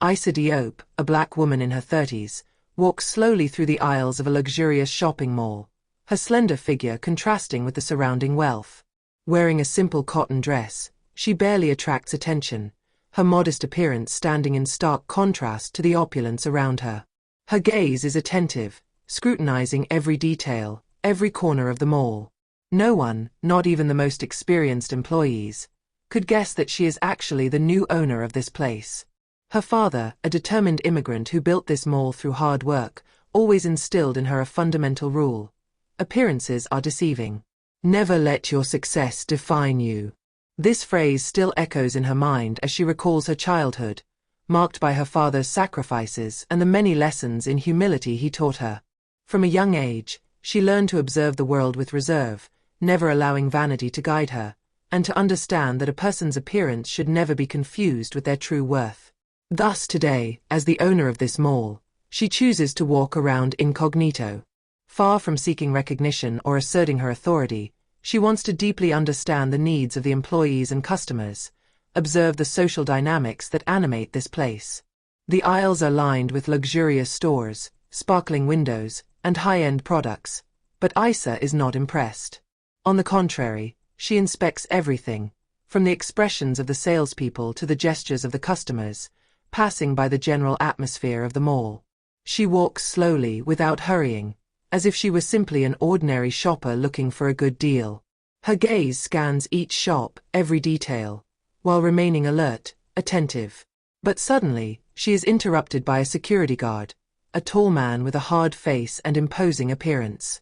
Issa Diop, a black woman in her 30s, walks slowly through the aisles of a luxurious shopping mall, her slender figure contrasting with the surrounding wealth. Wearing a simple cotton dress, she barely attracts attention, her modest appearance standing in stark contrast to the opulence around her. Her gaze is attentive, scrutinizing every detail, every corner of the mall. No one, not even the most experienced employees, could guess that she is actually the new owner of this place. Her father, a determined immigrant who built this mall through hard work, always instilled in her a fundamental rule: appearances are deceiving. Never let your success define you. This phrase still echoes in her mind as she recalls her childhood, marked by her father's sacrifices and the many lessons in humility he taught her. From a young age, she learned to observe the world with reserve, never allowing vanity to guide her, and to understand that a person's appearance should never be confused with their true worth. Thus today, as the owner of this mall, she chooses to walk around incognito. Far from seeking recognition or asserting her authority, she wants to deeply understand the needs of the employees and customers, observe the social dynamics that animate this place. The aisles are lined with luxurious stores, sparkling windows, and high-end products, but Issa is not impressed. On the contrary, she inspects everything, from the expressions of the salespeople to the gestures of the customers, passing by the general atmosphere of the mall. She walks slowly without hurrying, as if she were simply an ordinary shopper looking for a good deal. Her gaze scans each shop, every detail, while remaining alert, attentive. But suddenly, she is interrupted by a security guard, a tall man with a hard face and imposing appearance.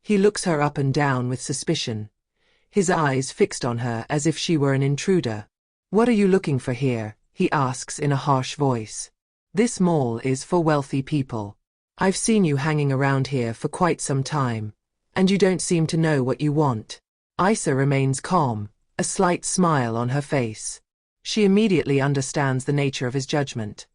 He looks her up and down with suspicion, his eyes fixed on her as if she were an intruder. "What are you looking for here?" he asks in a harsh voice. "This mall is for wealthy people. I've seen you hanging around here for quite some time, and you don't seem to know what you want." Issa remains calm, a slight smile on her face. She immediately understands the nature of his judgment.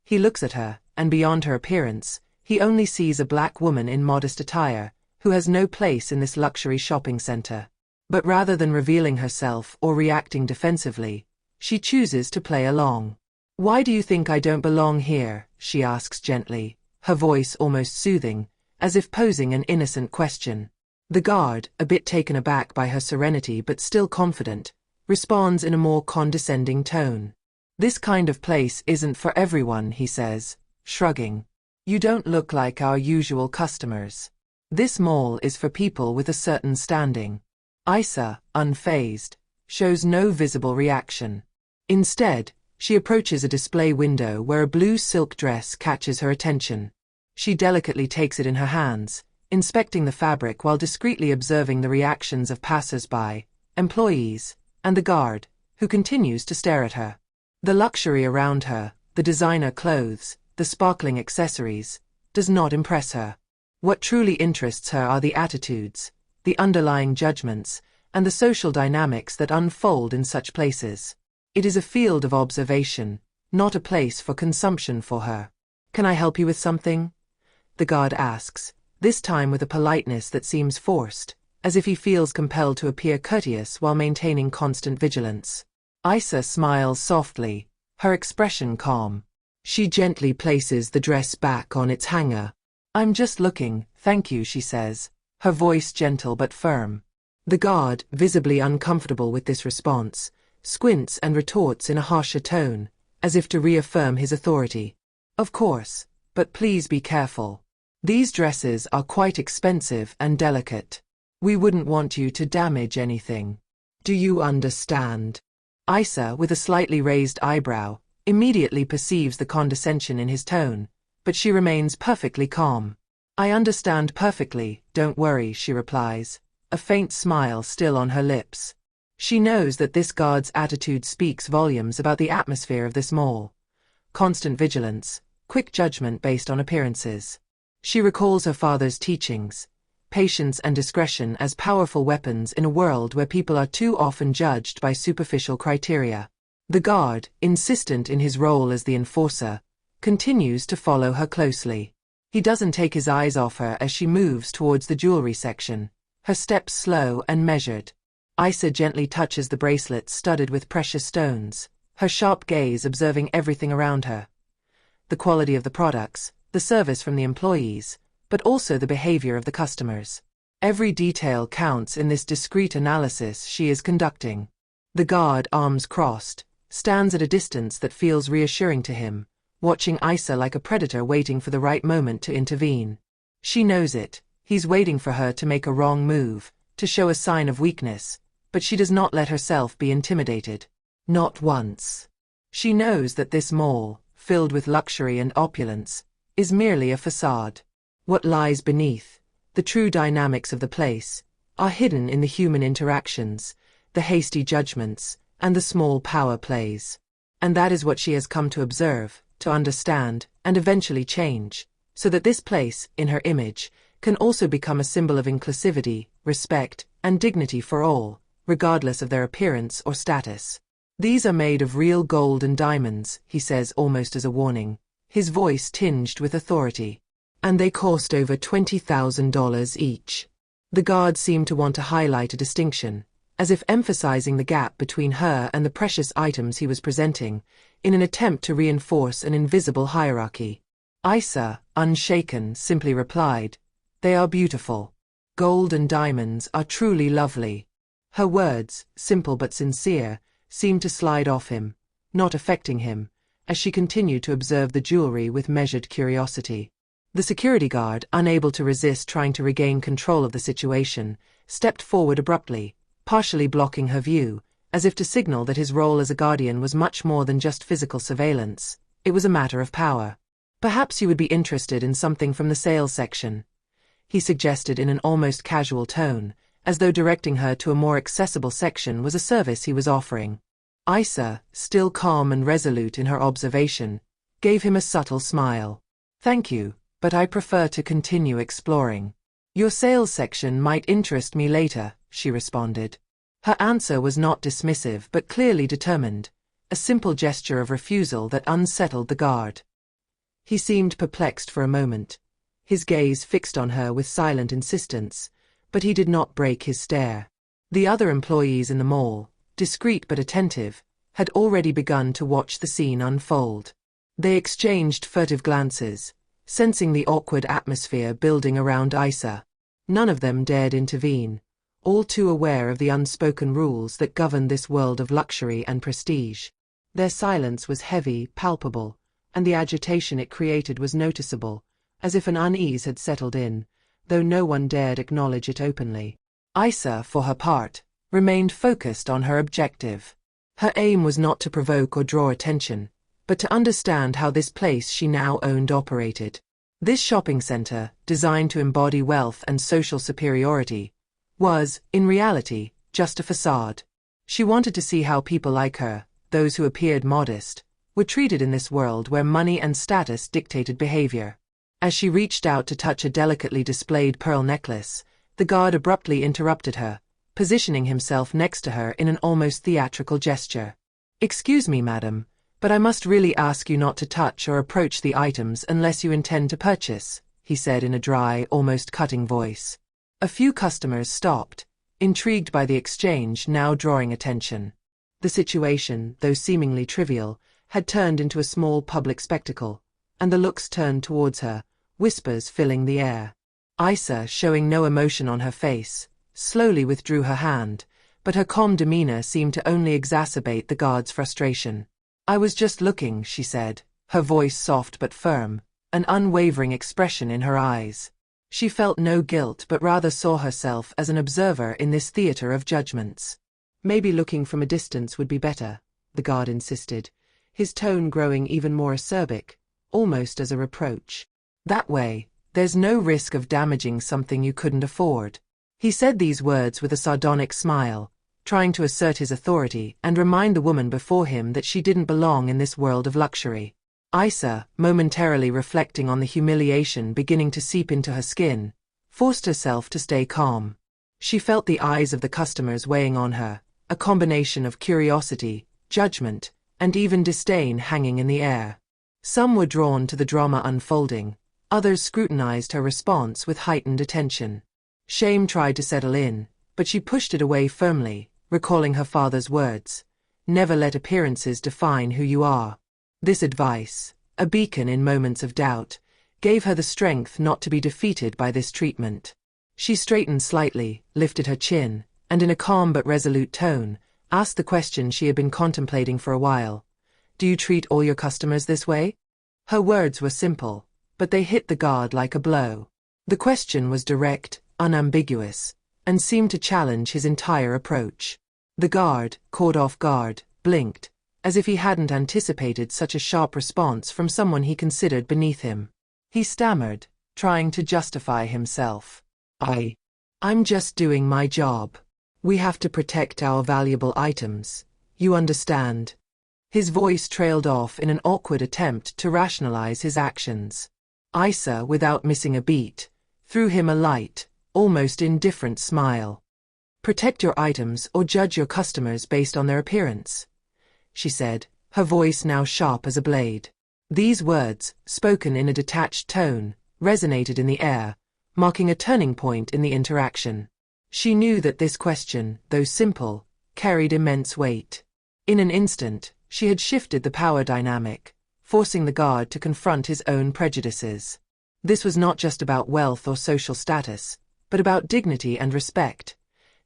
He looks at her, and beyond her appearance, he only sees a black woman in modest attire, who has no place in this luxury shopping center. But rather than revealing herself or reacting defensively, she chooses to play along. "Why do you think I don't belong here?" she asks gently, her voice almost soothing, as if posing an innocent question. The guard, a bit taken aback by her serenity but still confident, responds in a more condescending tone. "This kind of place isn't for everyone," he says, shrugging. "You don't look like our usual customers. This mall is for people with a certain standing." Issa, unfazed, shows no visible reaction. Instead, she approaches a display window where a blue silk dress catches her attention. She delicately takes it in her hands, inspecting the fabric while discreetly observing the reactions of passers-by, employees, and the guard, who continues to stare at her. The luxury around her, the designer clothes, the sparkling accessories, does not impress her. What truly interests her are the attitudes, the underlying judgments, and the social dynamics that unfold in such places. It is a field of observation, not a place for consumption for her. "Can I help you with something?" the guard asks, this time with a politeness that seems forced, as if he feels compelled to appear courteous while maintaining constant vigilance. Issa smiles softly, her expression calm. She gently places the dress back on its hanger. "I'm just looking, thank you," she says, her voice gentle but firm. The guard, visibly uncomfortable with this response, squints and retorts in a harsher tone, as if to reaffirm his authority. "Of course, but please be careful. These dresses are quite expensive and delicate. We wouldn't want you to damage anything. Do you understand?" Issa, with a slightly raised eyebrow, immediately perceives the condescension in his tone, but she remains perfectly calm. "I understand perfectly, don't worry," she replies, a faint smile still on her lips. She knows that this guard's attitude speaks volumes about the atmosphere of this mall. Constant vigilance, quick judgment based on appearances. She recalls her father's teachings, patience and discretion as powerful weapons in a world where people are too often judged by superficial criteria. The guard, insistent in his role as the enforcer, continues to follow her closely. He doesn't take his eyes off her as she moves towards the jewelry section, her steps slow and measured. Issa gently touches the bracelets studded with precious stones, her sharp gaze observing everything around her. the quality of the products, the service from the employees, but also the behavior of the customers. Every detail counts in this discreet analysis she is conducting. The guard, arms crossed, stands at a distance that feels reassuring to him, watching Isa like a predator waiting for the right moment to intervene. She knows it. He's waiting for her to make a wrong move, to show a sign of weakness, but she does not let herself be intimidated. Not once. She knows that this mall, filled with luxury and opulence, is merely a facade. What lies beneath, the true dynamics of the place, are hidden in the human interactions, the hasty judgments, and the small power plays. And that is what she has come to observe, to understand, and eventually change, so that this place, in her image, can also become a symbol of inclusivity, respect, and dignity for all, regardless of their appearance or status. These are made of real gold and diamonds, he says almost as a warning, his voice tinged with authority. And they cost over $20,000 each. The guard seemed to want to highlight a distinction, as if emphasizing the gap between her and the precious items he was presenting, in an attempt to reinforce an invisible hierarchy. Isa, unshaken, simply replied, "They are beautiful. Gold and diamonds are truly lovely." Her words, simple but sincere, seemed to slide off him, not affecting him, as she continued to observe the jewelry with measured curiosity. The security guard, unable to resist trying to regain control of the situation, stepped forward abruptly, partially blocking her view, as if to signal that his role as a guardian was much more than just physical surveillance. It was a matter of power. "Perhaps you would be interested in something from the sales section," he suggested in an almost casual tone, as though directing her to a more accessible section was a service he was offering. Isa, still calm and resolute in her observation, gave him a subtle smile. "Thank you, but I prefer to continue exploring. Your sales section might interest me later," she responded. Her answer was not dismissive but clearly determined, a simple gesture of refusal that unsettled the guard. He seemed perplexed for a moment, his gaze fixed on her with silent insistence, but he did not break his stare. The other employees in the mall, discreet but attentive, had already begun to watch the scene unfold. They exchanged furtive glances, sensing the awkward atmosphere building around Isa. None of them dared intervene, all too aware of the unspoken rules that govern this world of luxury and prestige. Their silence was heavy, palpable, and the agitation it created was noticeable, as if an unease had settled in, though no one dared acknowledge it openly. Isa, for her part, remained focused on her objective. Her aim was not to provoke or draw attention, but to understand how this place she now owned operated. This shopping center, designed to embody wealth and social superiority, was, in reality, just a facade. She wanted to see how people like her, those who appeared modest, were treated in this world where money and status dictated behavior. As she reached out to touch a delicately displayed pearl necklace, the guard abruptly interrupted her, positioning himself next to her in an almost theatrical gesture. "Excuse me, madam, but I must really ask you not to touch or approach the items unless you intend to purchase," he said in a dry, almost cutting voice. A few customers stopped, intrigued by the exchange now drawing attention. The situation, though seemingly trivial, had turned into a small public spectacle, and the looks turned towards her, whispers filling the air. Isa, showing no emotion on her face, slowly withdrew her hand, but her calm demeanor seemed to only exacerbate the guard's frustration. "I was just looking," she said, her voice soft but firm, an unwavering expression in her eyes. She felt no guilt but rather saw herself as an observer in this theater of judgments. "Maybe looking from a distance would be better," the guard insisted, his tone growing even more acerbic, almost as a reproach. "That way, there's no risk of damaging something you couldn't afford." He said these words with a sardonic smile, trying to assert his authority and remind the woman before him that she didn't belong in this world of luxury. Isa, momentarily reflecting on the humiliation beginning to seep into her skin, forced herself to stay calm. She felt the eyes of the customers weighing on her, a combination of curiosity, judgment, and even disdain hanging in the air. Some were drawn to the drama unfolding, others scrutinized her response with heightened attention. Shame tried to settle in, but she pushed it away firmly, recalling her father's words, "Never let appearances define who you are." This advice, a beacon in moments of doubt, gave her the strength not to be defeated by this treatment. She straightened slightly, lifted her chin, and in a calm but resolute tone, asked the question she had been contemplating for a while. "Do you treat all your customers this way?" Her words were simple, but they hit the guard like a blow. The question was direct, unambiguous, and seemed to challenge his entire approach. The guard, caught off guard, blinked, as if he hadn't anticipated such a sharp response from someone he considered beneath him. He stammered, trying to justify himself. I'm just doing my job. We have to protect our valuable items, you understand." His voice trailed off in an awkward attempt to rationalize his actions. Isa, without missing a beat, threw him a light, almost indifferent smile. "Protect your items or judge your customers based on their appearance," she said, her voice now sharp as a blade. These words, spoken in a detached tone, resonated in the air, marking a turning point in the interaction. She knew that this question, though simple, carried immense weight. In an instant, she had shifted the power dynamic, forcing the guard to confront his own prejudices. This was not just about wealth or social status, but about dignity and respect,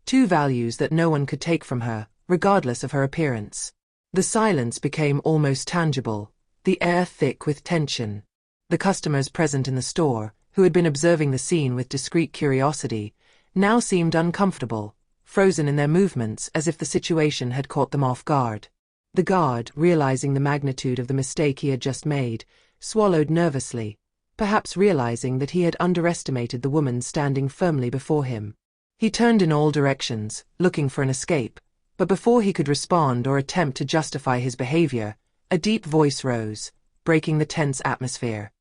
two values that no one could take from her, regardless of her appearance. The silence became almost tangible, the air thick with tension. The customers present in the store, who had been observing the scene with discreet curiosity, now seemed uncomfortable, frozen in their movements as if the situation had caught them off guard. The guard, realizing the magnitude of the mistake he had just made, swallowed nervously, perhaps realizing that he had underestimated the woman standing firmly before him. He turned in all directions, looking for an escape, but before he could respond or attempt to justify his behavior, a deep voice rose, breaking the tense atmosphere.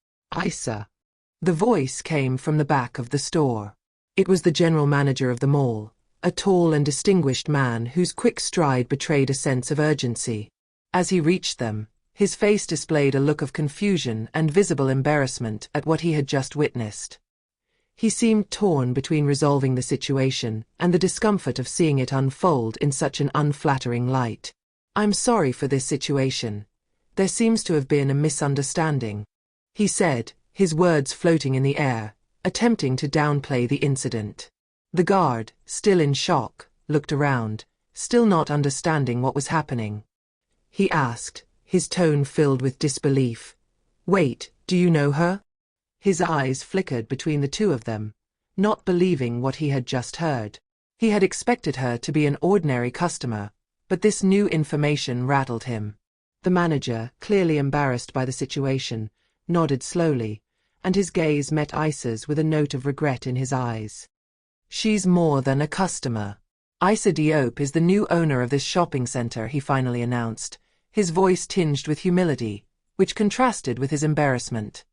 "Isa." The voice came from the back of the store. It was the general manager of the mall, a tall and distinguished man whose quick stride betrayed a sense of urgency. As he reached them, his face displayed a look of confusion and visible embarrassment at what he had just witnessed. He seemed torn between resolving the situation and the discomfort of seeing it unfold in such an unflattering light. "I'm sorry for this situation. There seems to have been a misunderstanding," he said, his words floating in the air, attempting to downplay the incident. The guard, still in shock, looked around, still not understanding what was happening. He asked, his tone filled with disbelief, "Wait, do you know her?" His eyes flickered between the two of them, not believing what he had just heard. He had expected her to be an ordinary customer, but this new information rattled him. The manager, clearly embarrassed by the situation, nodded slowly, and his gaze met Isa's with a note of regret in his eyes. "She's more than a customer. Isa Diop is the new owner of this shopping center," he finally announced, his voice tinged with humility, which contrasted with his embarrassment.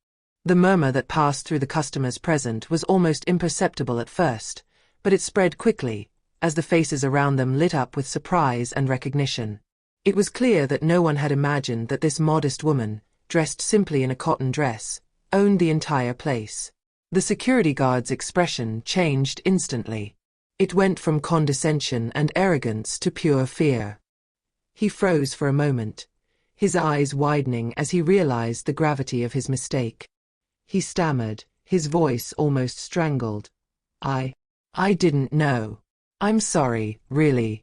The murmur that passed through the customers present was almost imperceptible at first, but it spread quickly, as the faces around them lit up with surprise and recognition. It was clear that no one had imagined that this modest woman, dressed simply in a cotton dress, owned the entire place. The security guard's expression changed instantly. It went from condescension and arrogance to pure fear. He froze for a moment, his eyes widening as he realized the gravity of his mistake. He stammered, his voice almost strangled. I didn't know. I'm sorry, really."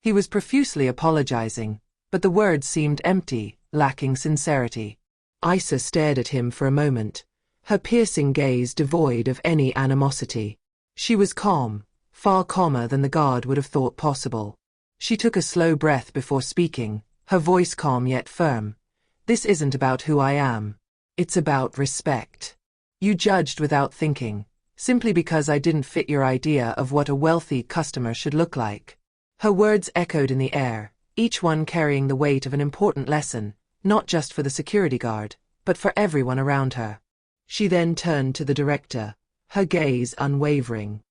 He was profusely apologizing, but the words seemed empty, lacking sincerity. Isa stared at him for a moment, her piercing gaze devoid of any animosity. She was calm, far calmer than the guard would have thought possible. She took a slow breath before speaking, her voice calm yet firm. "This isn't about who I am. It's about respect. You judged without thinking, simply because I didn't fit your idea of what a wealthy customer should look like." Her words echoed in the air, each one carrying the weight of an important lesson, not just for the security guard, but for everyone around her. She then turned to the director, her gaze unwavering.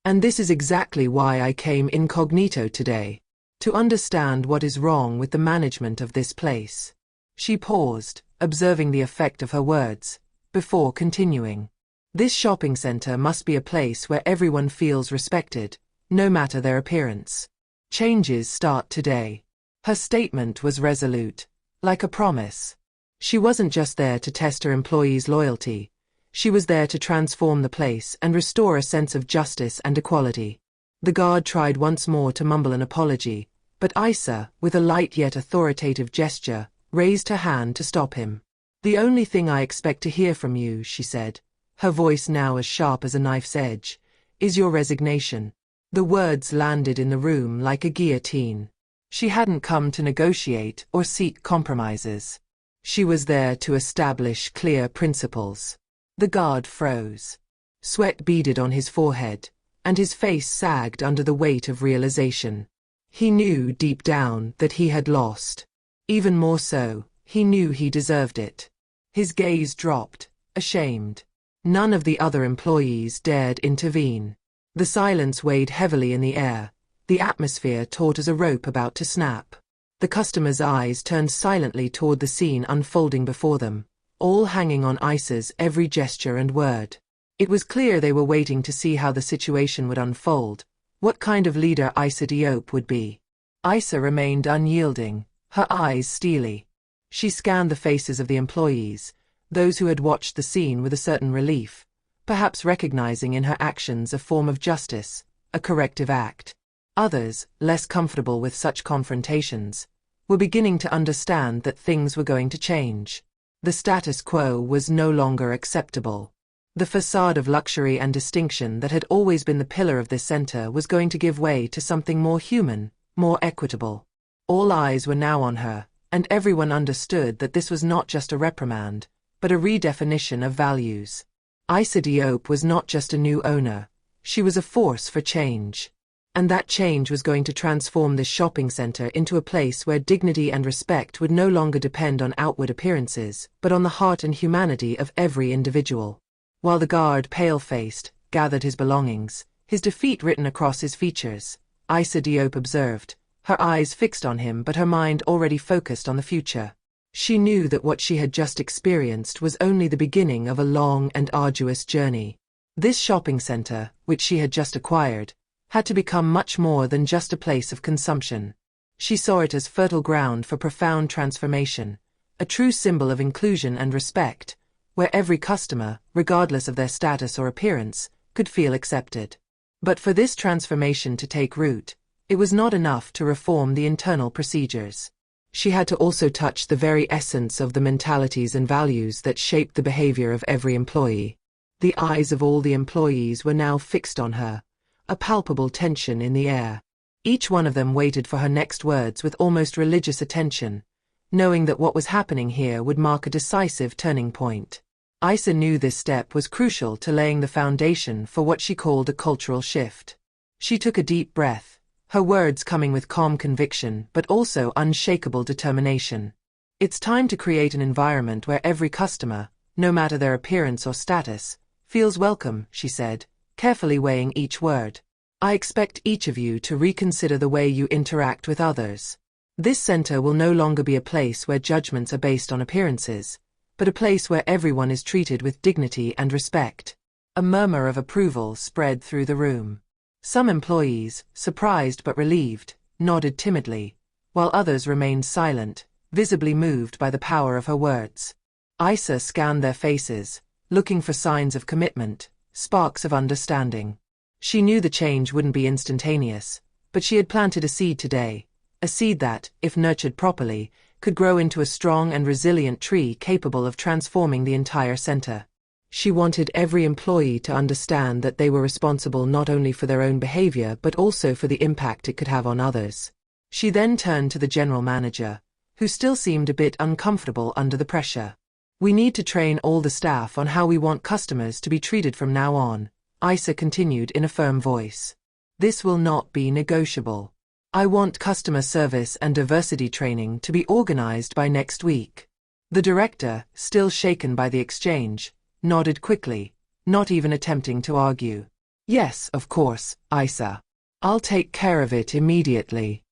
"And this is exactly why I came incognito today, to understand what is wrong with the management of this place." She paused, observing the effect of her words, before continuing. "This shopping center must be a place where everyone feels respected, no matter their appearance. Changes start today." Her statement was resolute, like a promise. She wasn't just there to test her employees' loyalty. She was there to transform the place and restore a sense of justice and equality. The guard tried once more to mumble an apology, but Isa, with a light yet authoritative gesture, raised her hand to stop him. "The only thing I expect to hear from you," she said, her voice now as sharp as a knife's edge, "is your resignation." The words landed in the room like a guillotine. She hadn't come to negotiate or seek compromises. She was there to establish clear principles. The guard froze. Sweat beaded on his forehead, and his face sagged under the weight of realization. He knew deep down that he had lost. Even more so, he knew he deserved it. His gaze dropped, ashamed. None of the other employees dared intervene. The silence weighed heavily in the air, the atmosphere taut as a rope about to snap. The customers' eyes turned silently toward the scene unfolding before them, all hanging on Isa's every gesture and word. It was clear they were waiting to see how the situation would unfold, what kind of leader Isa Diop would be. Isa remained unyielding, her eyes steely. She scanned the faces of the employees, those who had watched the scene with a certain relief, perhaps recognizing in her actions a form of justice, a corrective act. Others, less comfortable with such confrontations, were beginning to understand that things were going to change. The status quo was no longer acceptable. The facade of luxury and distinction that had always been the pillar of this center was going to give way to something more human, more equitable. All eyes were now on her, and everyone understood that this was not just a reprimand, but a redefinition of values. Isa Diop was not just a new owner, she was a force for change. And that change was going to transform this shopping center into a place where dignity and respect would no longer depend on outward appearances, but on the heart and humanity of every individual. While the guard, pale-faced, gathered his belongings, his defeat written across his features, Isa Diop observed, her eyes fixed on him but her mind already focused on the future. She knew that what she had just experienced was only the beginning of a long and arduous journey. This shopping center, which she had just acquired, had to become much more than just a place of consumption. She saw it as fertile ground for profound transformation, a true symbol of inclusion and respect, where every customer, regardless of their status or appearance, could feel accepted. But for this transformation to take root, it was not enough to reform the internal procedures. She had to also touch the very essence of the mentalities and values that shaped the behavior of every employee. The eyes of all the employees were now fixed on her, a palpable tension in the air. Each one of them waited for her next words with almost religious attention, knowing that what was happening here would mark a decisive turning point. Isa knew this step was crucial to laying the foundation for what she called a cultural shift. She took a deep breath, her words coming with calm conviction but also unshakable determination. "It's time to create an environment where every customer, no matter their appearance or status, feels welcome," she said, carefully weighing each word. "I expect each of you to reconsider the way you interact with others. This center will no longer be a place where judgments are based on appearances, but a place where everyone is treated with dignity and respect." A murmur of approval spread through the room. Some employees, surprised but relieved, nodded timidly, while others remained silent, visibly moved by the power of her words. Isa scanned their faces, looking for signs of commitment, sparks of understanding. She knew the change wouldn't be instantaneous, but she had planted a seed today, a seed that, if nurtured properly, could grow into a strong and resilient tree capable of transforming the entire center. She wanted every employee to understand that they were responsible not only for their own behavior but also for the impact it could have on others. She then turned to the general manager, who still seemed a bit uncomfortable under the pressure. "We need to train all the staff on how we want customers to be treated from now on," Isa continued in a firm voice. "This will not be negotiable. I want customer service and diversity training to be organized by next week." The director, still shaken by the exchange, nodded quickly, not even attempting to argue. "Yes, of course, Isa. I'll take care of it immediately."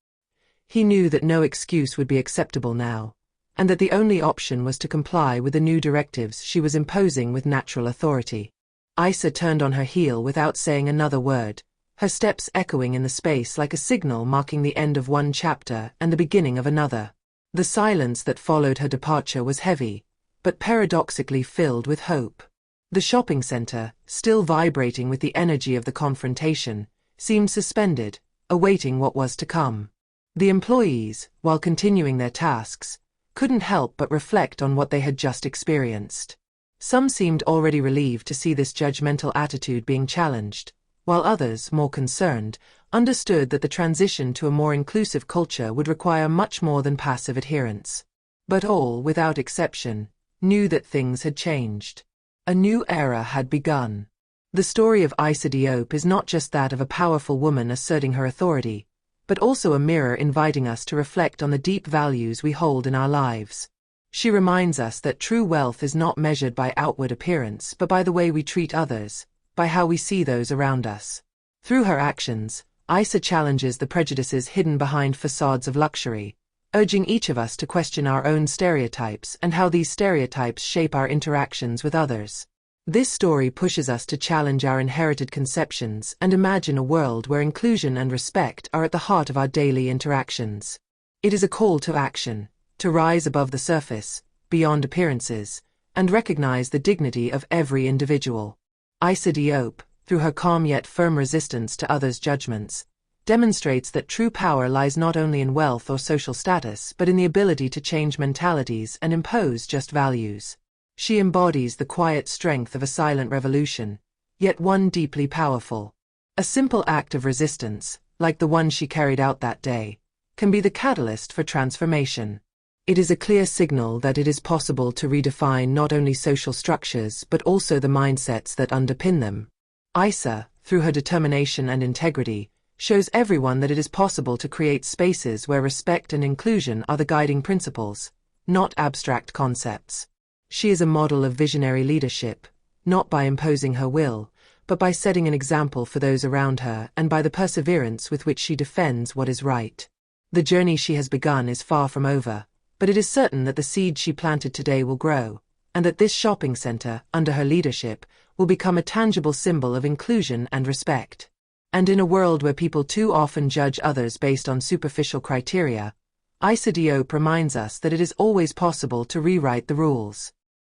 He knew that no excuse would be acceptable now, and that the only option was to comply with the new directives she was imposing with natural authority. Isa turned on her heel without saying another word, her steps echoing in the space like a signal marking the end of one chapter and the beginning of another. The silence that followed her departure was heavy, but paradoxically filled with hope. The shopping center, still vibrating with the energy of the confrontation, seemed suspended, awaiting what was to come. The employees, while continuing their tasks, couldn't help but reflect on what they had just experienced. Some seemed already relieved to see this judgmental attitude being challenged, while others, more concerned, understood that the transition to a more inclusive culture would require much more than passive adherence. But all, without exception, knew that things had changed. A new era had begun. The story of Issa Diop is not just that of a powerful woman asserting her authority, but also a mirror inviting us to reflect on the deep values we hold in our lives. She reminds us that true wealth is not measured by outward appearance but by the way we treat others, by how we see those around us. Through her actions, Issa challenges the prejudices hidden behind facades of luxury, urging each of us to question our own stereotypes and how these stereotypes shape our interactions with others. This story pushes us to challenge our inherited conceptions and imagine a world where inclusion and respect are at the heart of our daily interactions. It is a call to action, to rise above the surface, beyond appearances, and recognize the dignity of every individual. Issa Diop, through her calm yet firm resistance to others' judgments, demonstrates that true power lies not only in wealth or social status but in the ability to change mentalities and impose just values. She embodies the quiet strength of a silent revolution, yet one deeply powerful. A simple act of resistance, like the one she carried out that day, can be the catalyst for transformation. It is a clear signal that it is possible to redefine not only social structures but also the mindsets that underpin them. Issa, through her determination and integrity, shows everyone that it is possible to create spaces where respect and inclusion are the guiding principles, not abstract concepts. She is a model of visionary leadership, not by imposing her will, but by setting an example for those around her and by the perseverance with which she defends what is right. The journey she has begun is far from over, but it is certain that the seed she planted today will grow, and that this shopping center, under her leadership, will become a tangible symbol of inclusion and respect. And in a world where people too often judge others based on superficial criteria, Issa Diop reminds us that it is always possible to rewrite the rules.